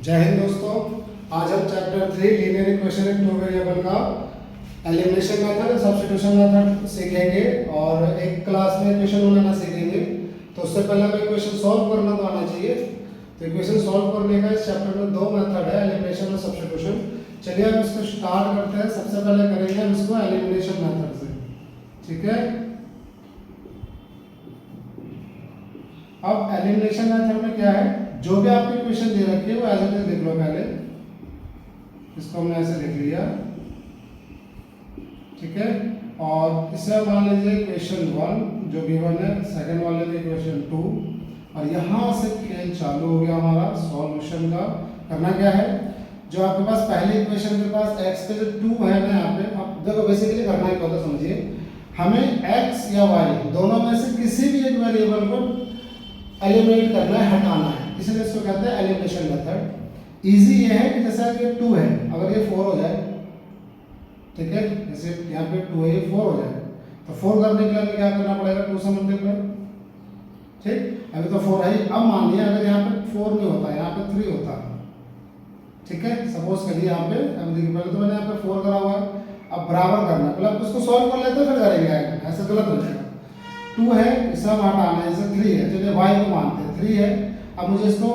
जय हिंद दोस्तों। आज हम chapter 3 linear equation in two variable का एलिमिनेशन मेथड सब्स्टिट्यूशन मेथड सीखेंगे और एक क्लास में इक्वेशन बनाना सीखेंगे। तो उससे पहले हमें इक्वेशन सॉल्व करना तो आना चाहिए। तो इक्वेशन सॉल्व करने का इस चैप्टर में दो मेथड है, एलिमिनेशन और सब्स्टिट्यूशन। चलिए हम इसको स्टार्ट करते हैं। सबसे पहले करेंगे हम इसको एलिमिनेशन मेथड से, ठीक है। अब एलिमिनेशन मेथड में क्या है, जो भी आपको इक्वेशन दे रखी है वो ऐसे लिख लो। पहले इसको हमने ऐसे लिख लिया, ठीक है। और इससे मान लीजिए इक्वेशन 1 जो गिवन है, सेकंड वाले में इक्वेशन 2, और यहाँ से खेल चालू हो गया हमारा सॉल्यूशन का। करना क्या है, जो आपके पास पहली इक्वेशन के पास x पे जो 2 है ना, यहाँ पे अब देखो बेसिकली करना है क्या होता है समझिए। हमें x या y दोनों में से किसी भी एक वेरिएबल को एलिमिनेट करना है, हटाना है, इसलिए इसको कहते हैं एलिमिनेशन मेथड। इजी ये है कि जैसा कि 2 है, अगर ये 4 हो जाए, ठीक है, जैसे यहाँ पे 2 है, ये 4 हो जाए, तो 4 करने के लिए हमें क्या करना पड़ेगा, 2 से मल्टीप्लाई, ठीक। अभी तो 4 है। अब मान लिया अगर यहाँ पे 4 नहीं होता, यहाँ पे 3 होता, ठीक है। सपोज करिए यहाँ पे, अब देखिए पहले तो मैंने यहाँ पे 4 करा हुआ है, अब बराबर करना है, पहले उसको सॉल्व कर लेते फिर करेंगे, ऐसे गलत हो जाएगा। 2 है, इसका हटाना है, जैसे 3 है, चलिए y को मानते हैं 3 है। अब मुझे इसको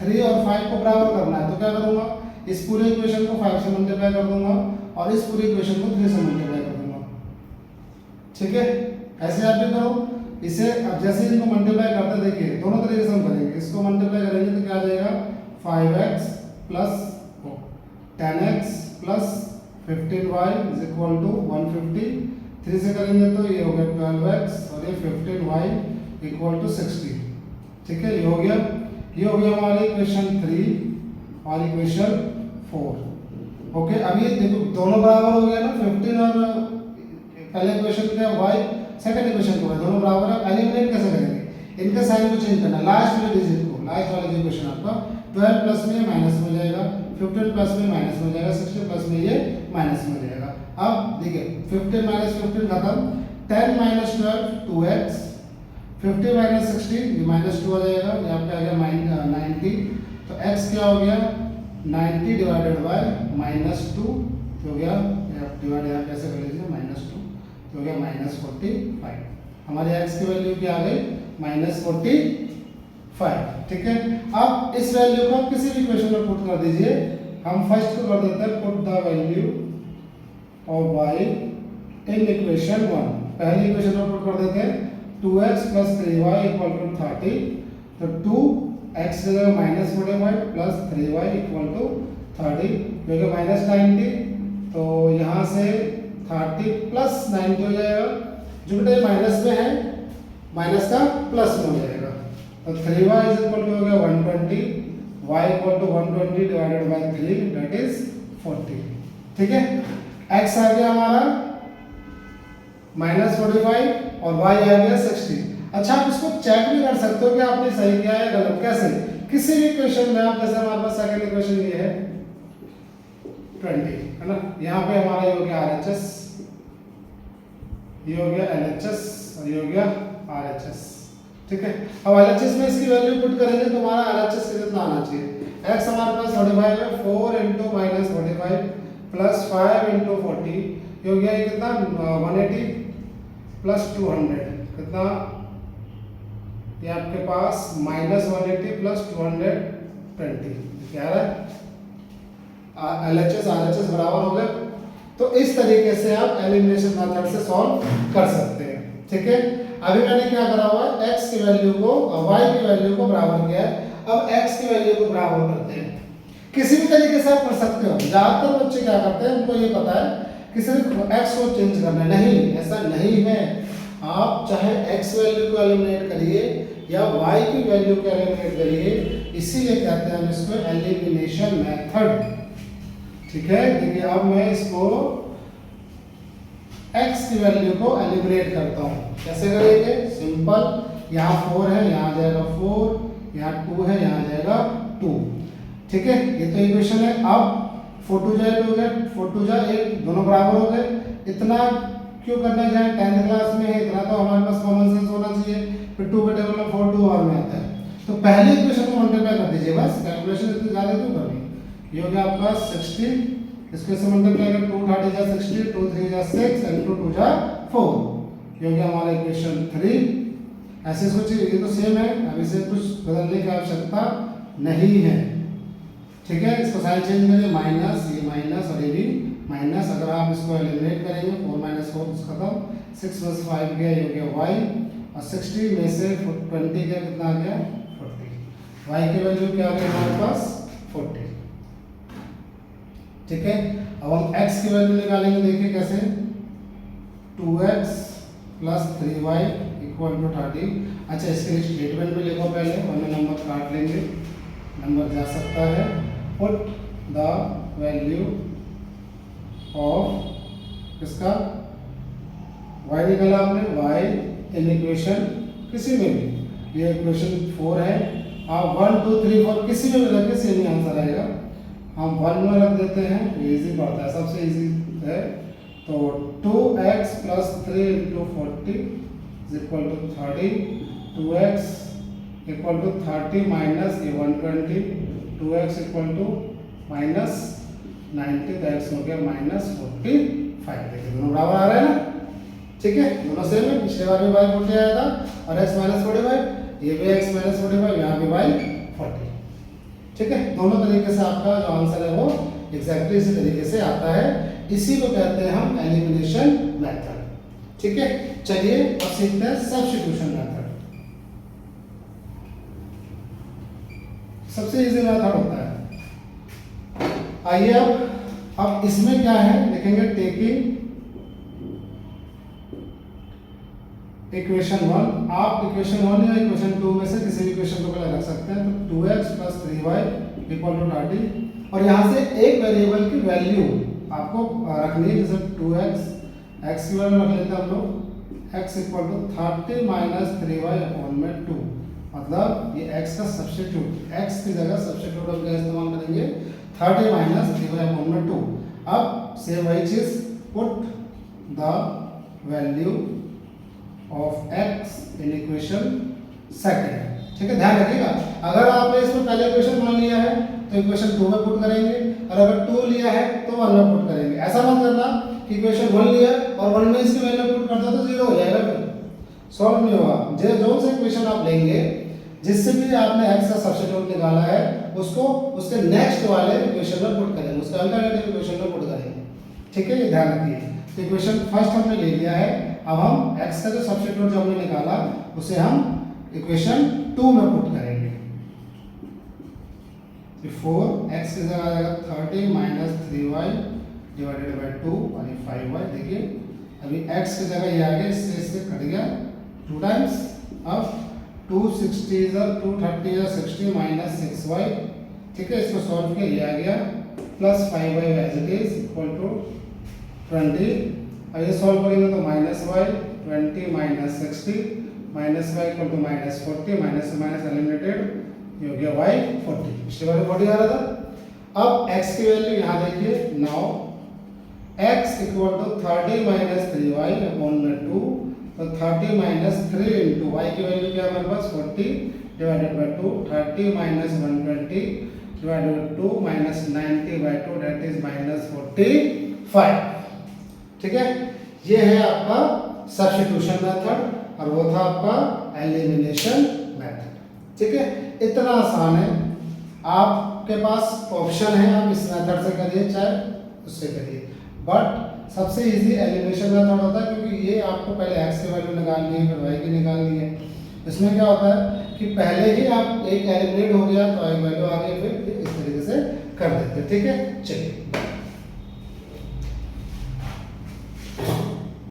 3 और 5 को बराबर करना है, तो क्या करूंगा, इस पूरे इक्वेशन को 5 से मल्टीप्लाई कर दूंगा और इस पूरी इक्वेशन को 3 से मल्टीप्लाई कर दूंगा, ठीक है। ऐसे आप भी करो इसे। अब जैसे इनको मल्टीप्लाई करते देखिए, दोनों तरीके से हम करेंगे। इसको मल्टीप्लाई करेंगे तो क्या आ जाएगा, 5x plus 10x plus 15y is equal to 150। 3 से करेंगे तो ये हो गया 12x और ये 15y इक्वल टू 60, ठीक है। ये हो गया हमारी इक्वेशन 3 और इक्वेशन 4। ओके, अब ये देखो दोनों बराबर हो गया ना, 15 और पहले इक्वेशन क्या y, सेकंड इक्वेशन को दोनों बराबर है। एलिमिनेट कैसे करेंगे, इनके साइन को चेंज करना, लास्ट वाले डिजिट को, लास्ट वाले इक्वेशन आपका 12 प्लस में माइनस में हो जाएगा, 15 प्लस में माइनस में हो जाएगा, 60 प्लस में ये माइनस में हो जाएगा। अब देखिए 15 माइनस 15 खत्म, 10 माइनस 12 2x, 50 माइनस 60 ये माइनस 2 हो जाएगा, यहाँ पे आ गया 90। तो x क्या हो गया, 90 डिवाइडेड बाय माइनस 2 हो गया, डिवाइड यहाँ कैसे कर लीजिए, माइनस 2 तो हो गया माइनस 45। हमारे x की वैल्यू क्या आ गई, माइनस 45, ठीक है। अब इस वैल्यू को किसी भी इक्वेशन में पुट कर दीजिए। हम फर्स्ट को कर देते हैं, put the value of y in equation 1। पहली इक्वेशन में पुट कर देते हैं, 2x plus 3y equal to 30। तो 2x की जगह minus 45 plus 3y equal to 30, क्योंकि माइनस 90, तो यहाँ से 30 प्लस 90 हो जाएगा, जो बेटा माइनस में है, माइनस का प्लस में हो जाएगा। तो 3y इज इक्वल टू हो गया 120, y equal to 120 divided by 3 that is 40, ठीक है। x आ गया हमारा माइनस 45 और y आ गया 60। अच्छा, आप इसको चेक भी कर सकते हो कि आपने सही किया है गलत। कैसे, किसी भी इक्वेशन में आप, जैसे हमारे पास सेकंड इक्वेशन ये है 20 है ना, यहाँ पे हमारा ये हो गया RHS, ये हो गया LHS और ये हो गया RHS, ठीक है। अब LHS में इसकी वैल्यू पुट करेंगे तो हमारा RHS कितना आना चाहिए, x हमारे पास 45 है, 4 इंटू माइनस 45 प्लस 5 इंटू 40, ये हो गया कितना 180 प्लस 200 कितना, ये आपके पास माइनस 180 प्लस 220 क्या है, LHS RHS बराबर हो गए। तो इस तरीके से आप एलिमिनेशन मेथड से सॉल्व कर सकते हैं, ठीक है। अभी मैंने क्या करा हुआ है, x की वैल्यू को y की वैल्यू को बराबर किया है। अब x की वैल्यू को बराबर करते हैं, किसी भी तरीके से आप कर सकते हो। ज्यादातर बच्चे क्या करते हैं, उनको ये पता है कि सिर्फ x को चेंज करना है, नहीं, ऐसा नहीं है। आप चाहे x वैल्यू को एलिमिनेट करिए या y की वैल्यू को एलिमिनेट करिए, इसीलिए कहते हैं हम इसको एलिमिनेशन मेथड, ठीक है। देखिए अब मैं इसको x की वैल्यू को एलिमिनेट करता हूँ। कैसे करेंगे, सिंपल, यहाँ 4 है, यहाँ आ जाएगा 4, यहाँ 2 है, यहाँ आ जाएगा 2, ठीक है। ये तो इक्वेशन है। अब 4 2 जा 8 हो गया, 4 2 जा 8, दोनों बराबर हो गए। इतना क्यों करना है, 10th क्लास में है, इतना तो हमारे पास कॉमन सेंस होना चाहिए। फिर 2 के टेबल में 4 2 और में आता है, तो पहली इक्वेशन को मल्टीप्लाई कर दीजिए बस, कैलकुलेशन इतनी ज़्यादा क्यों करनी। ये हो गया आपका 60, इसको से मल्टीप्लाई कर 2 30 जा 60, 2 3 जा 6 एंड 2 2 जा 4, ये हो गया हमारा इक्वेशन 3। ऐसे सोचिए, ये तो सेम है, अब इसे कुछ बदलने की आवश्यकता नहीं है, ठीक है। इसको साइन चेंज करिए, माइनस, ये माइनस और ये भी माइनस। अगर आप इसको एलिमिनेट करेंगे 4 - 4 खत्म, 6 + 5 गया, ये हो गया y, और 60 में से 20 गया, कितना आ गया 40। y की वैल्यू क्या आ गई हमारे पास 40, ठीक है। अब हम x की वैल्यू निकालेंगे, देखिए कैसे, 2x + 3y = 30। अच्छा, इसके लिए स्टेटमेंट में लिखो पहले, हमें नंबर काट लेंगे, नंबर जा सकता है। पुट द वैल्यू ऑफ इसका y निकाला आपने, y इन इक्वेशन किसी में भी, ये इक्वेशन 4 है, आप 1 2 3 4 किसी में भी रखें सेम ही आंसर आएगा। हम 1 में रख देते हैं, इजी पड़ता है, सबसे इजी है। तो 2x + 3 × 40 = 30, 2x = 30 माइनस ये 120, 2x = -90, दैट्स हो गया -45। देखिए दोनों बराबर आ रहे हैं ना, ठीक है, दोनों सेम है। पिछले बार भी y 40 आया था और x - 45, ये भी x - 45, यहाँ भी y 40, ठीक है। दोनों तरीके से आपका जो आंसर है वो एग्जैक्टली इसी तरीके से आता है। इसी को कहते हैं हम एलिमिनेशन मेथड, ठीक है। चलिए अब सीखते हैं सब्स्टिट्यूशन मेथड। सबसे इजी मेथड होता है, आइए अब इसमें क्या है लिखेंगे, टेकिंग इक्वेशन 1, आप इक्वेशन 1 या इक्वेशन 2 में से किसी भी इक्वेशन को पहले रख सकते हैं। तो 2x + 3y = 30, और यहाँ से एक वेरिएबल की वैल्यू आपको रखनी है, जैसे 2x, x की वैल्यू रख लेते हैं हम लोग, x = 30 - 3y/2, मतलब ये x का सब्स्टिट्यूट, x की जगह सब्स्टिट्यूट हम क्या इस्तेमाल करेंगे, 30 - 3y/2। अब सेम वही चीज, put the value of x in equation second, ठीक है। ध्यान रखिएगा, अगर आपने इसमें पहले इक्वेशन 1 लिया है तो इक्वेशन 2 में पुट करेंगे, और अगर 2 लिया है तो 1 में पुट करेंगे। ऐसा मत करना कि इक्वेशन 1 लिया और 1 में इसकी वैल्यू पुट करता तो 0 हो जाएगा, फिर सॉल्व नहीं होगा। जो से इक्वेशन आप लेंगे, जिससे भी आपने x का सब्स्टिट्यूट निकाला है, उसको उसके नेक्स्ट वाले इक्वेशन में पुट करेंगे, उसके अल्टरनेटिव इक्वेशन में पुट करेंगे, ठीक है। ये ध्यान रखिए। तो इक्वेशन फर्स्ट हमने ले लिया है, अब हम x का जो सब्स्टिट्यूट जो हमने निकाला उसे हम इक्वेशन 2 में पुट करेंगे। 4x की जगह आ जाएगा 30 - 3y/2 और ये 5y। देखिए अभी x की जगह ये आ गया, इससे कट गया 2 टाइम्स। अब 260 230 60 - 6y, ठीक है। इसको सॉल्व किया, ये आ गया plus 5y as it is = 20। अब ये सॉल्व करेंगे तो -y 20 - 60 -y = -40, माइनस से माइनस एलिमिनेटेड, ये हो गया y 40। पिछले बार 40 आ रहा था। अब x की वैल्यू यहाँ देखिए, नाउ x = 30 - 3y/2, तो 30 - 3 × y की वैल्यू क्या है हमारे पास, 40/2, 30 - 120/2 -90/2, दैट इज -45, ठीक है। ये है आपका सब्स्टिट्यूशन मेथड और वो था आपका एलिमिनेशन मेथड, ठीक है। इतना आसान है, आपके पास ऑप्शन है, आप इस मेथड से करिए चाहे उससे करिए, बट सबसे इजी एलिमिनेशन मेथड होता है, क्योंकि ये आपको पहले x की वैल्यू निकालनी है, फिर y की निकालनी है। इसमें क्या होता है कि पहले ही आप एक एलिमिनेट हो गया तो एक वैल्यू आ गई, फिर इस तरीके से कर देते, ठीक है। चलिए।